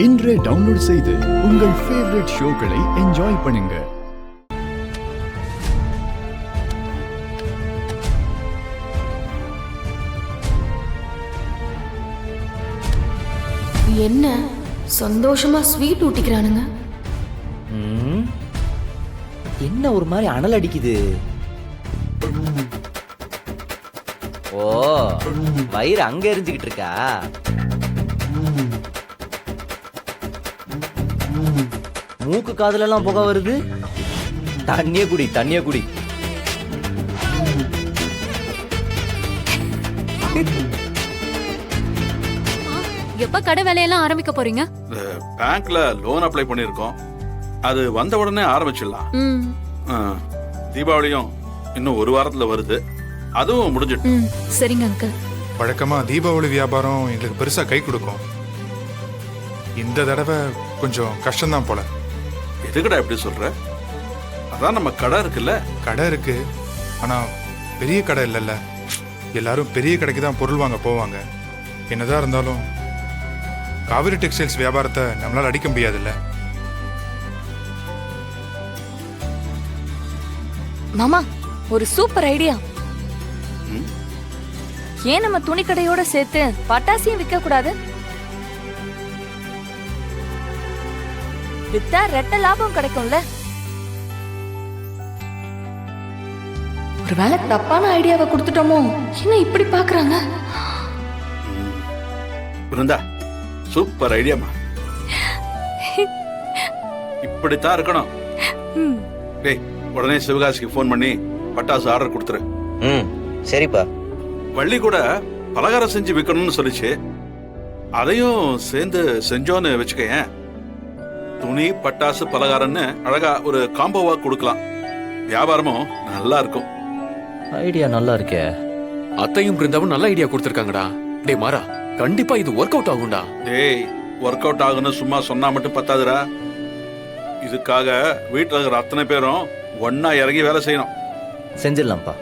இன்றே டவுன்லோட் செய்து உங்கள் ஃபேவரட் ஷோக்களை என்ஜாய் பண்ணுங்க. என்ன சந்தோஷமா ஸ்வீட் ஊட்டிக்கிறானுங்க. என்ன ஒரு மாதிரி அனல் அடிக்குது. ஓ, வயிறு அங்க எரிஞ்சுக்கிட்டு இருக்கா. மூக்கு காதுல எல்லாம் புகை வருது. தண்ணிய குடி, தண்ணிய குடி. எப்ப கடை வேலையெல்லாம் ஆரம்பிக்க போறீங்க? பேங்க்ல லோன் அப்ளை பண்ணிருக்கோம். அது வந்த உடனே ஆரம்பிச்சிடலாம். தீபாவளியும் இன்னும் ஒரு வாரத்துல வருது. அதுவும் முடிஞ்சிட்டு. சரிங்க அங்கிள். வழக்கமா தீபாவளி வியாபாரம் எங்களுக்கு பெருசா கை கொடுக்கும். இந்த தடவை கொஞ்சம் கஷ்டம்தான் போல. எதுக்கடா எப்படி சொல்ற? அதான் நம்ம கடை இருக்குல்ல. கடை இருக்கு, ஆனா பெரிய கடை இல்லைல்ல. எல்லாரும் பெரிய கடைக்கு தான் பொருள் வாங்க போவாங்க. என்னதான் இருந்தாலும் காவிரி டெக்ஸ்டைல்ஸ் வியாபாரத்தை நம்மளால அடிக்க முடியாதுல்ல. மாமா, ஒரு சூப்பர் ஐடியா. ஏன் நம்ம துணி கடையோட சேர்த்து பட்டாசியும் விற்க கூடாது? வித்தா ரெட்ட லாபம் கிடைக்கும்ல. ஒருவேளை தப்பான ஐடியாவை கொடுத்துட்டோமோ? என்ன இப்படி பாக்குறாங்க? பிருந்தா, சூப்பர் ஐடியாமா. இப்படித்தான் இருக்கணும். டேய், உடனே சிவகாசிக்கு போன் பண்ணி பட்டாசு ஆர்டர் கொடுத்துரு. சரிப்பா. வள்ளி கூட பலகாரம் செஞ்சு விற்கணும்னு சொல்லிச்சு. அதையும் சேர்ந்து செஞ்சோன்னு வச்சுக்கேன். துணி, பட்டாசு, பலகாரம்னு அழகா ஒரு காம்போவா கொடுக்கலாம். வியாபாரமும் நல்லா இருக்கும். ஐடியா நல்லா இருக்கே. அத்தையும் பிருந்தாவும் நல்ல ஐடியா கொடுத்திருக்காங்கடா. டேய் மாறா, கண்டிப்பா இது ஒர்க் அவுட் ஆகும்டா. டேய், ஒர்க் அவுட் ஆகுன்னு சும்மா சொன்னா மட்டும் பத்தாதுடா. இதுக்காக வீட்டுல இருக்கிற அத்தனை பேரும் ஒன்னா இறங்கி வேலை செய்யணும். செஞ்சிடலாம்ப்பா.